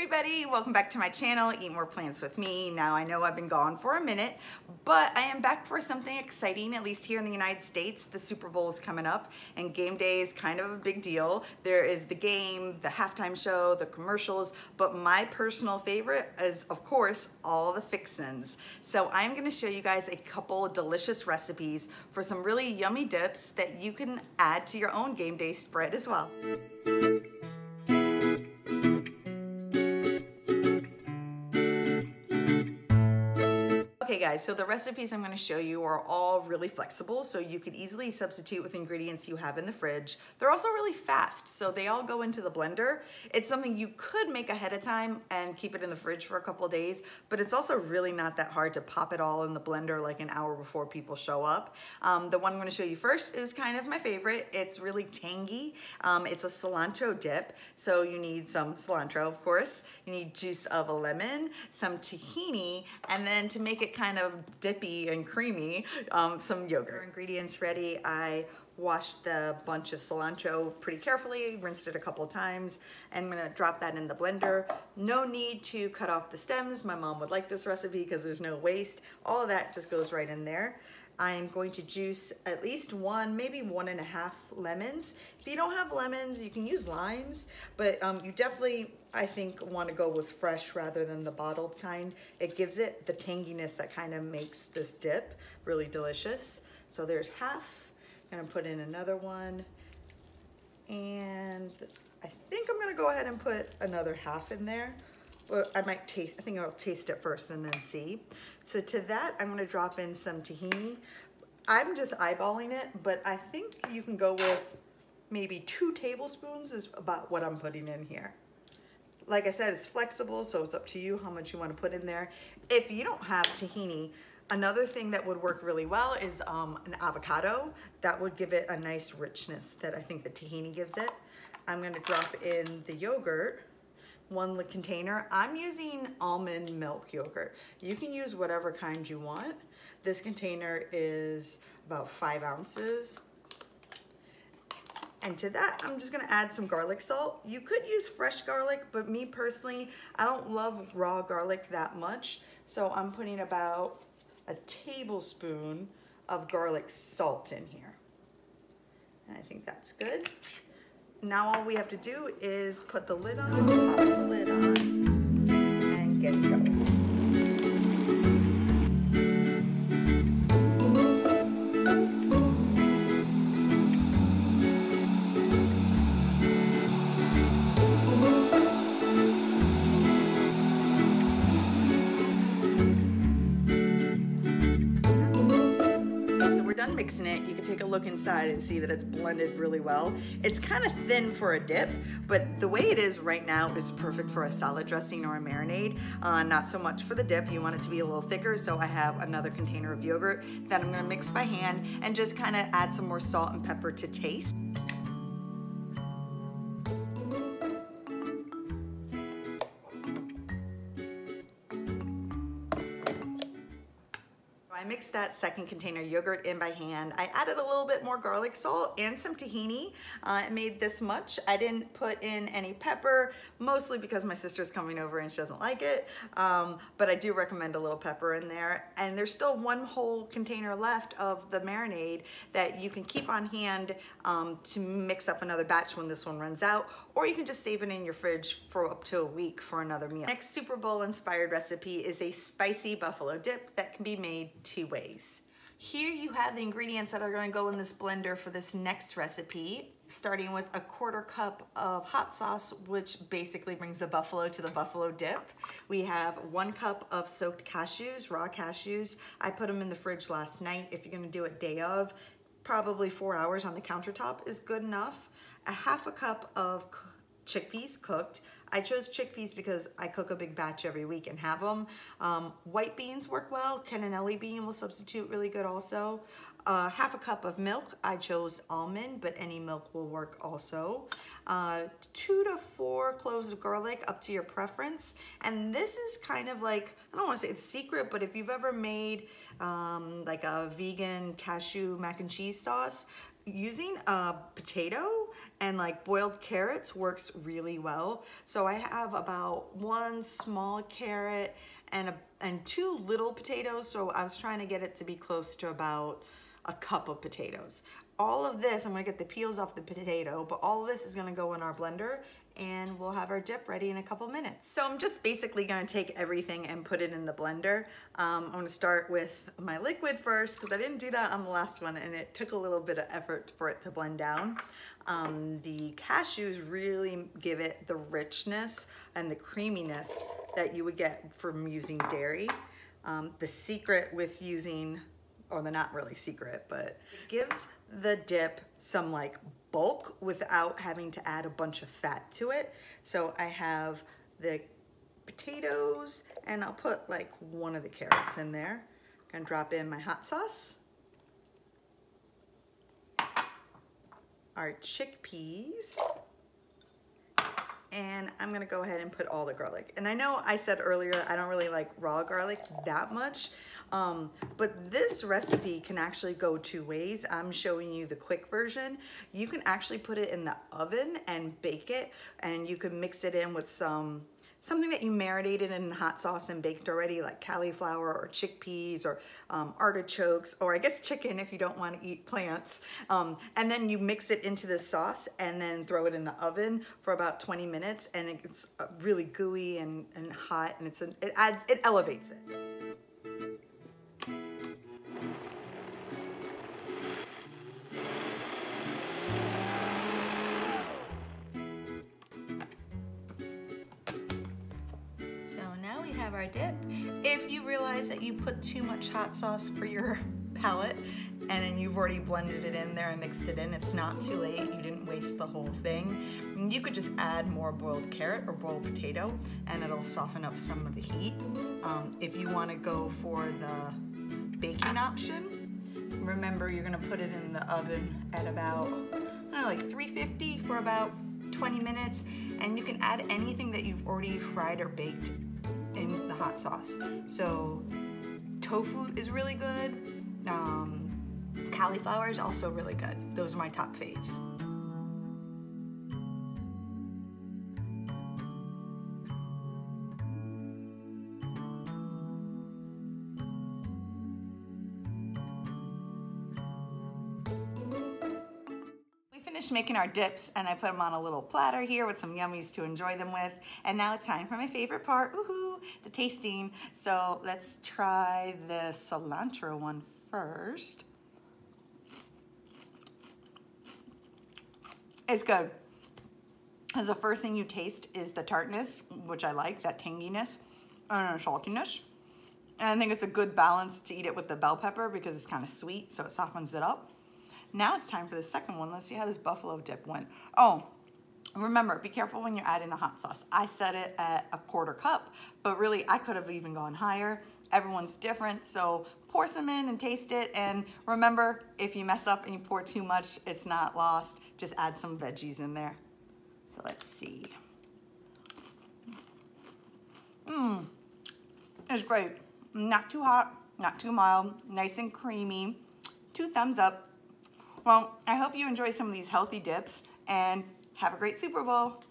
everybody, welcome back to my channel, Eat More Plants with me. Now I know I've been gone for a minute, but I am back for something exciting, at least here in the United States. The Super Bowl is coming up and game day is kind of a big deal. There is the game, the halftime show, the commercials, but my personal favorite is, of course, all the fixins. So I'm gonna show you guys a couple delicious recipes for some really yummy dips that you can add to your own game day spread as well. Okay guys, so the recipes I'm going to show you are all really flexible, so you could easily substitute with ingredients you have in the fridge. They're also really fast, so they all go into the blender. It's something you could make ahead of time and keep it in the fridge for a couple of days, but it's also really not that hard to pop it all in the blender like an hour before people show up. The one I'm going to show you first is kind of my favorite. It's really tangy. It's a cilantro dip, so you need some cilantro, of course. You need juice of a lemon, some tahini, and then to make it kind of dippy and creamy, some yogurt. Ingredients ready. I washed the bunch of cilantro pretty carefully, rinsed it a couple times, and I'm gonna drop that in the blender. No need to cut off the stems. My mom would like this recipe because there's no waste. All of that just goes right in there. I'm going to juice at least one, maybe 1.5 lemons. If you don't have lemons, you can use limes, but you definitely, I think, want to go with fresh rather than the bottled kind. It gives it the tanginess that kind of makes this dip really delicious. So there's half. I'm gonna put in another one, and I think I'm gonna go ahead and put another half in there. Well, I think I'll taste it first and then see. So to that, I'm gonna drop in some tahini. I'm just eyeballing it, but I think you can go with maybe 2 tablespoons is about what I'm putting in here. Like I said, it's flexible, so it's up to you how much you wanna put in there. If you don't have tahini, another thing that would work really well is an avocado. That would give it a nice richness that I think the tahini gives it. I'm gonna drop in the yogurt. 1 container. I'm using almond milk yogurt. You can use whatever kind you want. This container is about 5 ounces. And to that, I'm just gonna add some garlic salt. You could use fresh garlic, but me personally, I don't love raw garlic that much. So I'm putting about a tablespoon of garlic salt in here. And I think that's good. Now all we have to do is put the lid on, pop the lid on, and get it going. Mixing it, you can take a look inside and see that it's blended really well. It's kind of thin for a dip, but the way it is right now is perfect for a salad dressing or a marinade. Not so much for the dip. You want it to be a little thicker, so I have another container of yogurt that I'm going to mix by hand and just kind of add some more salt and pepper to taste. I mixed that second container yogurt in by hand. I added a little bit more garlic salt and some tahini. It made this much. I didn't put in any pepper, mostly because my sister's coming over and she doesn't like it. But I do recommend a little pepper in there. And there's still 1 whole container left of the marinade that you can keep on hand to mix up another batch when this one runs out, or you can just save it in your fridge for up to a week for another meal. Next Super Bowl inspired recipe is a spicy buffalo dip that can be made 2 ways. Here you have the ingredients that are going to go in this blender for this next recipe, starting with a 1/4 cup of hot sauce, which basically brings the buffalo to the buffalo dip. We have 1 cup of soaked cashews, raw cashews. I put them in the fridge last night. If you're going to do it day of, probably 4 hours on the countertop is good enough. A 1/2 cup of chickpeas cooked. I chose chickpeas because I cook a big batch every week and have them. White beans work well. Cannellini bean will substitute really good also. 1/2 cup of milk. I chose almond, but any milk will work also. 2 to 4 cloves of garlic, up to your preference. And this is kind of like, I don't want to say it's secret, but if you've ever made like a vegan cashew mac and cheese sauce, using a potato and like boiled carrots works really well. So I have about 1 small carrot and 2 little potatoes. So I was trying to get it to be close to about a cup of potatoes. All of this, I'm gonna get the peels off the potato, but all of this is gonna go in our blender and we'll have our dip ready in a couple minutes. So I'm just basically gonna take everything and put it in the blender. I'm gonna start with my liquid first because I didn't do that on the last one and it took a little bit of effort for it to blend down. The cashews really give it the richness and the creaminess that you would get from using dairy. The secret with using, or they're not really secret, but it gives the dip some like bulk without having to add a bunch of fat to it. So I have the potatoes and I'll put like 1 of the carrots in there. I'm gonna drop in my hot sauce, our chickpeas, and I'm gonna go ahead and put all the garlic. And I know I said earlier I don't really like raw garlic that much, but this recipe can actually go 2 ways. I'm showing you the quick version. You can actually put it in the oven and bake it, and you can mix it in with something that you marinated in hot sauce and baked already, like cauliflower or chickpeas or artichokes, or I guess chicken if you don't want to eat plants. And then you mix it into the sauce and then throw it in the oven for about 20 minutes, and it's really gooey and hot, and it elevates it. Our dip. If you realize that you put too much hot sauce for your palate and then you've already blended it in there and mixed it in, it's not too late. You didn't waste the whole thing. You could just add more boiled carrot or boiled potato and it'll soften up some of the heat. If you want to go for the baking option, remember you're going to put it in the oven at about, I don't know, like 350 for about 20 minutes, and you can add anything that you've already fried or baked in the hot sauce. So tofu is really good. Cauliflower is also really good. Those are my top faves. Finished making our dips and I put them on a little platter here with some yummies to enjoy them with. And now it's time for my favorite part, woohoo, the tasting. So let's try the cilantro one first. It's good. Because the first thing you taste is the tartness, which I like, that tanginess and saltiness. And I think it's a good balance to eat it with the bell pepper because it's kind of sweet, so it softens it up. Now it's time for the second one. Let's see how this buffalo dip went. Oh, remember, be careful when you're adding the hot sauce. I set it at a 1/4 cup, but really I could have even gone higher. Everyone's different, so pour some in and taste it. And remember, if you mess up and you pour too much, it's not lost. Just add some veggies in there. So let's see. It's great. Not too hot, not too mild, nice and creamy. 2 thumbs up. Well, I hope you enjoy some of these healthy dips and have a great Super Bowl.